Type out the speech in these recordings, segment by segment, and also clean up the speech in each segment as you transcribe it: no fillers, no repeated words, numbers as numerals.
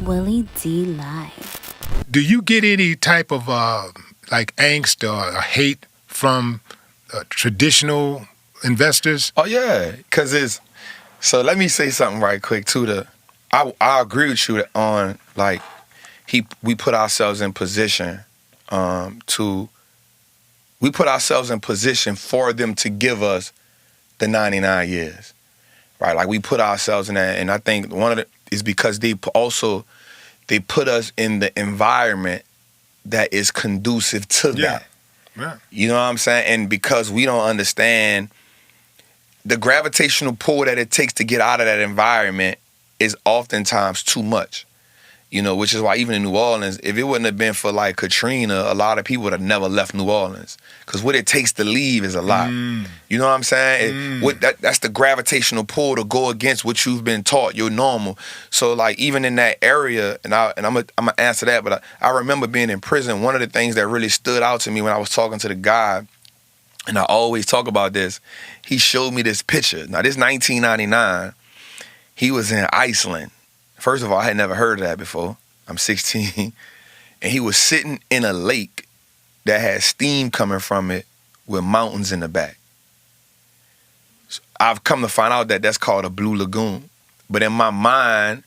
Willie D Live. Do you get any type of like angst or hate from traditional investors? Oh yeah, because it's so. Let me say something right quick too. I agree with you on like we put ourselves in position we put ourselves in position for them to give us the 99 years, right? Like we put ourselves in that, and I think one of it is because they put us in the environment that is conducive to that. Yeah. You know what I'm saying? And because we don't understand the gravitational pull that it takes to get out of that environment is oftentimes too much. You know, which is why even in New Orleans, if it wouldn't have been for like Katrina, a lot of people would have never left New Orleans. Because what it takes to leave is a lot. You know what I'm saying? That's the gravitational pull to go against what you've been taught, your normal. So like even in that area, and I'm gonna answer that, but I remember being in prison. One of the things that really stood out to me when I was talking to the guy, and I always talk about this, he showed me this picture. Now this 1999, he was in Iceland. First of all, I had never heard of that before. I'm 16. And he was sitting in a lake that had steam coming from it with mountains in the back. So I've come to find out that that's called a blue lagoon. But in my mind,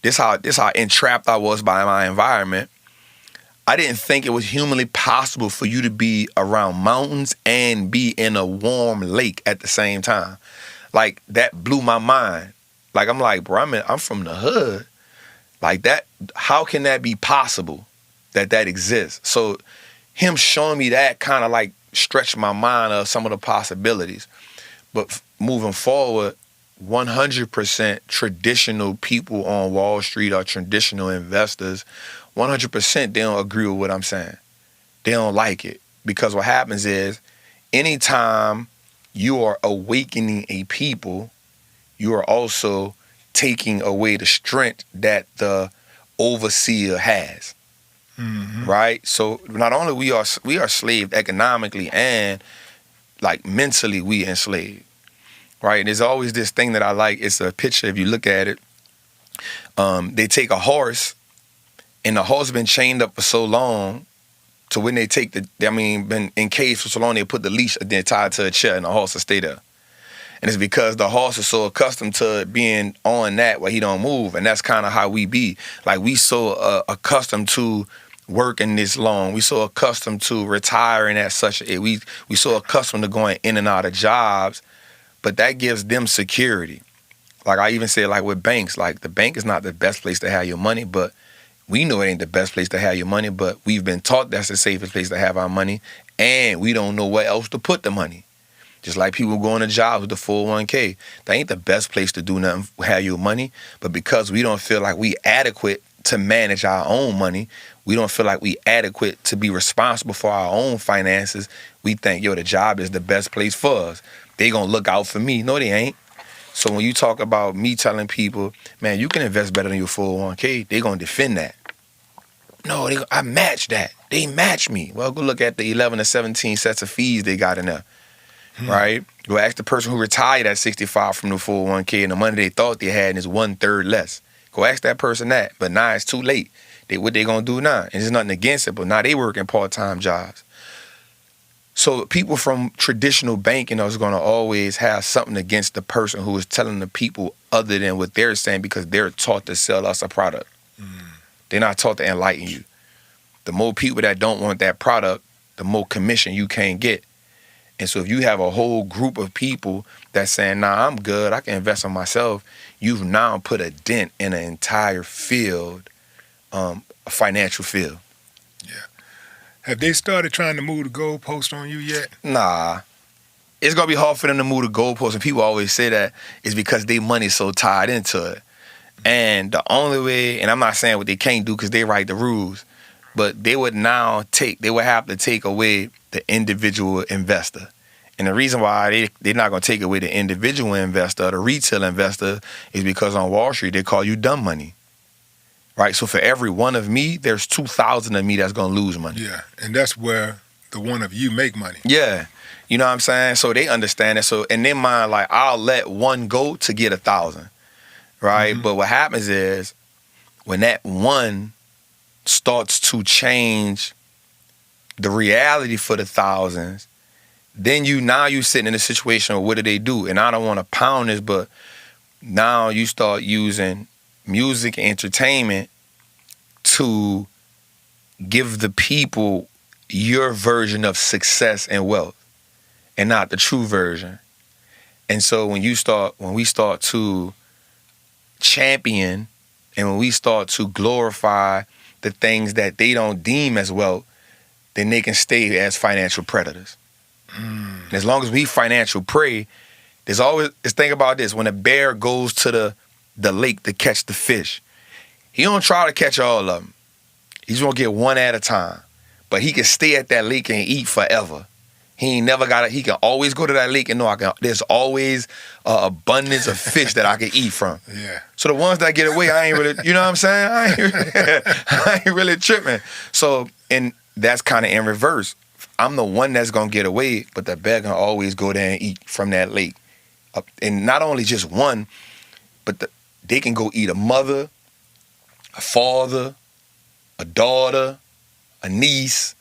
this how entrapped I was by my environment. I didn't think it was humanly possible for you to be around mountains and be in a warm lake at the same time. Like, that blew my mind. Like, I'm like, bro, I'm from the hood. Like that, how can that be possible that exists? So him showing me that kind of like stretched my mind of some of the possibilities. But moving forward, 100% traditional people on Wall Street or traditional investors, 100% they don't agree with what I'm saying. They don't like it. Because what happens is, anytime you are awakening a people, you are also taking away the strength that the overseer has, right? So not only we are enslaved economically and like mentally we enslaved, right? And there's always this thing that I like. It's a picture. If you look at it, they take a horse, and the horse been chained up for so long. To when they take been encaged for so long, they put the leash, then tied to a chair, and the horse will stay there. And it's because the horse is so accustomed to being on that where he don't move. And that's kind of how we be. Like, we so accustomed to working this long. We so accustomed to retiring at such a, we so accustomed to going in and out of jobs. But that gives them security. Like I even said, like with banks, like the bank is not the best place to have your money, but we know it ain't the best place to have your money, but we've been taught that's the safest place to have our money. And we don't know where else to put the money. Just like people going to jobs with the 401k. That ain't the best place to do nothing, have your money. But because we don't feel like we adequate to manage our own money, we don't feel like we adequate to be responsible for our own finances, we think, the job is the best place for us. They gonna look out for me. No, they ain't. So when you talk about me telling people, man, you can invest better than your 401k, they gonna defend that. No, I match that. They match me. Well, go look at the 11 or 17 sets of fees they got in there. Right? Go ask the person who retired at 65 from the 401k and the money they thought they had is 1/3 less. Go ask that person that. But now it's too late. What they gonna do now? And there's nothing against it, but now they working part-time jobs. So people from traditional banking are gonna always have something against the person who is telling the people other than what they're saying because they're taught to sell us a product. They're not taught to enlighten you. The more people that don't want that product, the more commission you can get. And so if you have a whole group of people that's saying, nah, I'm good, I can invest in myself, you've now put a dent in an entire field, a financial field. Yeah. Have they started trying to move the goalpost on you yet? Nah. It's going to be hard for them to move the goalpost, and people always say that is because their money's so tied into it. And the only way, and I'm not saying what they can't do because they write the rules, but they would have to take away the individual investor. And the reason why they're not going to take away the individual investor, the retail investor, is because on Wall Street, they call you dumb money. Right? So for every one of me, there's 2,000 of me that's going to lose money. Yeah, and that's where the one of you make money. Yeah. You know what I'm saying? So they understand it. So in their mind, like, I'll let one go to get 1,000. Right? But what happens is, when that one starts to change the reality for the thousands, then you sitting in a situation of what do? And I don't want to pound this, but now you start using music and entertainment to give the people your version of success and wealth and not the true version. And so when we start to champion and when we start to glorify the things that they don't deem as wealth, then they can stay as financial predators. And as long as we financial prey, there's always, let's think about this. When a bear goes to the lake to catch the fish, he don't try to catch all of them. He's gonna get one at a time. But he can stay at that lake and eat forever. He can always go to that lake and know there's always abundance of fish that I can eat from. Yeah. So the ones that get away, I ain't really, you know what I'm saying? I ain't really tripping. So, and that's kind of in reverse. I'm the one that's gonna get away, but the bear can always go there and eat from that lake. And not only just one, but they can go eat a mother, a father, a daughter, a niece.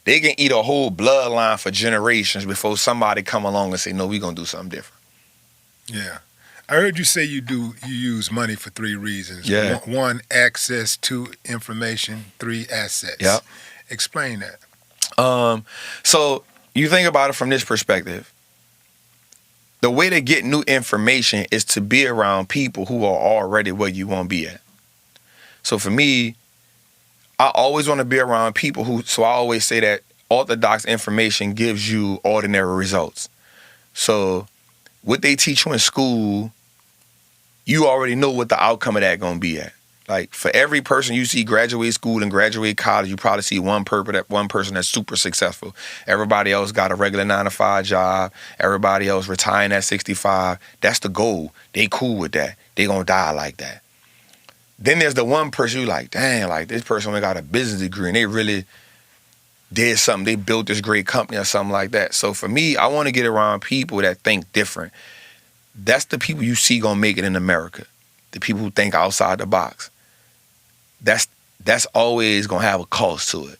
They can eat a whole bloodline for generations before somebody come along and say, no, we're going to do something different. Yeah. I heard you say you use money for 3 reasons. Yeah. 1, access to information. 3, assets. Yep. Explain that. So you think about it from this perspective. The way to get new information is to be around people who are already where you want to be at. So for me, I always want to be around people so I always say that orthodox information gives you ordinary results. So what they teach you in school, you already know what the outcome of that going to be at. Like for every person you see graduate school and graduate college, you probably see one person that's super successful. Everybody else got a regular 9-to-5 job. Everybody else retiring at 65. That's the goal. They cool with that. They going to die like that. Then there's the one person you like, dang, like this person only got a business degree and they really did something. They built this great company or something like that. So for me, I want to get around people that think different. That's the people you see gonna make it in America. The people who think outside the box. That's always gonna have a cost to it.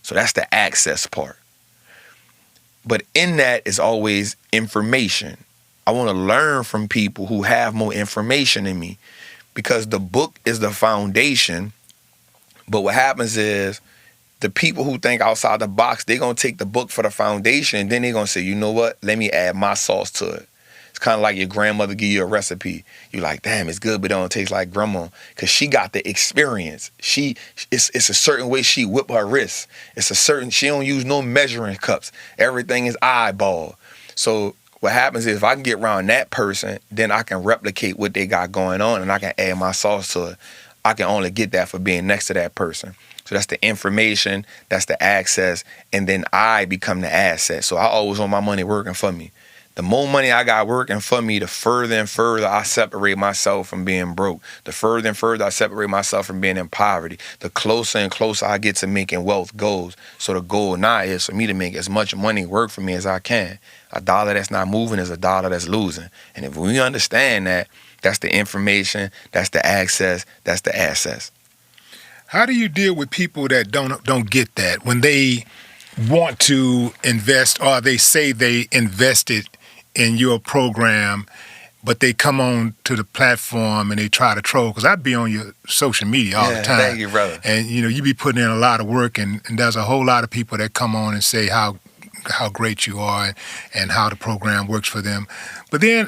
So that's the access part. But in that is always information. I want to learn from people who have more information than me. Because the book is the foundation, but what happens is the people who think outside the box, they're going to take the book for the foundation, and then they're going to say, you know what, let me add my sauce to it. It's kind of like your grandmother give you a recipe. You're like, damn, it's good, but it don't taste like grandma, because she got the experience. It's a certain way she whip her wrists. She don't use no measuring cups. Everything is eyeball. So what happens is if I can get around that person, then I can replicate what they got going on and I can add my sauce to it. I can only get that for being next to that person. So that's the information, that's the access, and then I become the asset. So I always want my money working for me. The more money I got working for me, the further and further I separate myself from being broke. The further and further I separate myself from being in poverty. The closer and closer I get to making wealth goals. So the goal now is for me to make as much money work for me as I can. A dollar that's not moving is a dollar that's losing. And if we understand that, that's the information, that's the access, that's the assets. How do you deal with people that don't get that when they want to invest or they say they invested in your program, but they come on to the platform and they try to troll? Because I'd be on your social media all the time. Thank you, brother. And you be putting in a lot of work, and there's a whole lot of people that come on and say how great you are and how the program works for them. But then,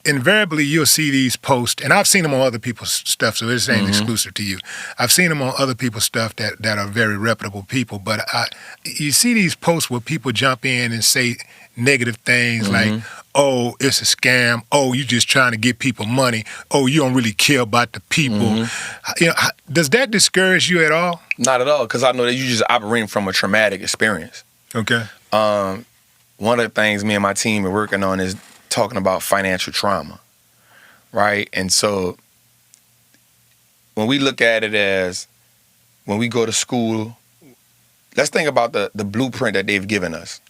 invariably you'll see these posts, and I've seen them on other people's stuff, so this ain't exclusive to you. I've seen them on other people's stuff that are very reputable people, but you see these posts where people jump in and say negative things like, oh, it's a scam, oh, you just trying to get people money, oh, you don't really care about the people. Does that discourage you at all? Not at all, because I know that you're just operating from a traumatic experience. Okay. One of the things me and my team are working on is talking about financial trauma, right? And so when we look at it as when we go to school, let's think about the blueprint that they've given us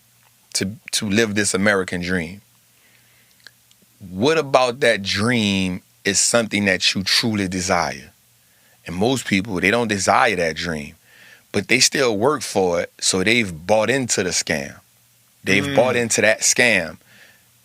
to live this American dream. What about that dream is something that you truly desire? And most people, they don't desire that dream, but they still work for it, so they've bought into the scam. They've bought into that scam.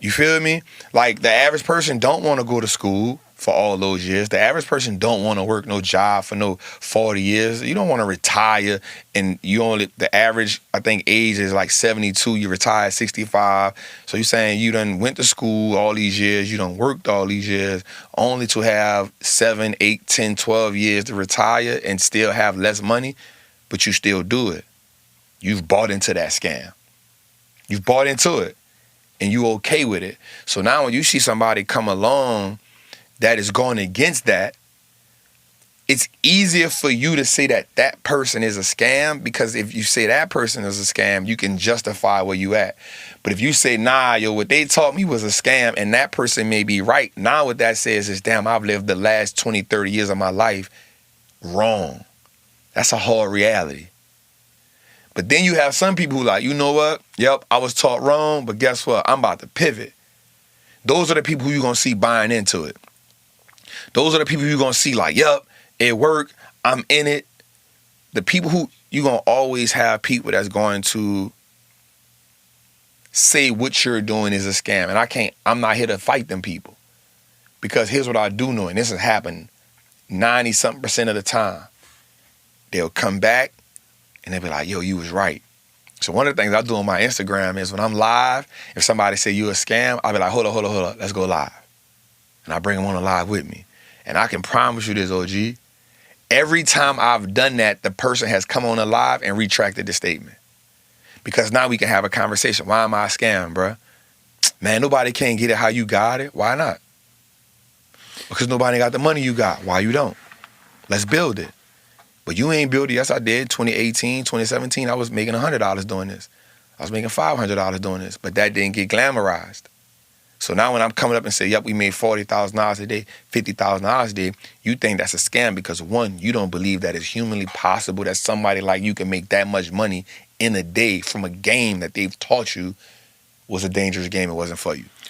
You feel me? Like, the average person don't want to go to school for all those years. The average person don't want to work no job for no 40 years. You don't want to retire, and the average, I think, age is like 72. You retire at 65. So you're saying you done went to school all these years, you done worked all these years, only to have 7, 8, 10, 12 years to retire and still have less money, but you still do it. You've bought into that scam. You've bought into it, and you okay with it. So now when you see somebody come along that is going against that, it's easier for you to say that that person is a scam, because if you say that person is a scam, you can justify where you at. But if you say, nah, yo, what they taught me was a scam, and that person may be right, now what that says is, damn, I've lived the last 20, 30 years of my life wrong. That's a hard reality. But then you have some people who like, you know what? Yep, I was taught wrong, but guess what? I'm about to pivot. Those are the people who you're going to see buying into it. Those are the people you're going to see like, yep, it worked, I'm in it. The people who, you're going to always have people that's going to say what you're doing is a scam. And I'm not here to fight them people. Because here's what I do know, and this has happened 90-something% of the time. They'll come back, and they'll be like, yo, you was right. So one of the things I do on my Instagram is when I'm live, if somebody say you a scam, I'll be like, hold up, let's go live. And I bring them on a live with me. And I can promise you this, OG, every time I've done that, the person has come on a live and retracted the statement. Because now we can have a conversation. Why am I a scam, bruh? Man, nobody can get it how you got it. Why not? Because nobody got the money you got. Why you don't? Let's build it. But you ain't built it. Yes, I did. 2018, 2017, I was making $100 doing this. I was making $500 doing this. But that didn't get glamorized. So now when I'm coming up and say, yep, we made $40,000 a day, $50,000 a day, you think that's a scam because, one, you don't believe that it's humanly possible that somebody like you can make that much money in a day from a game that they've taught you was a dangerous game. It wasn't for you.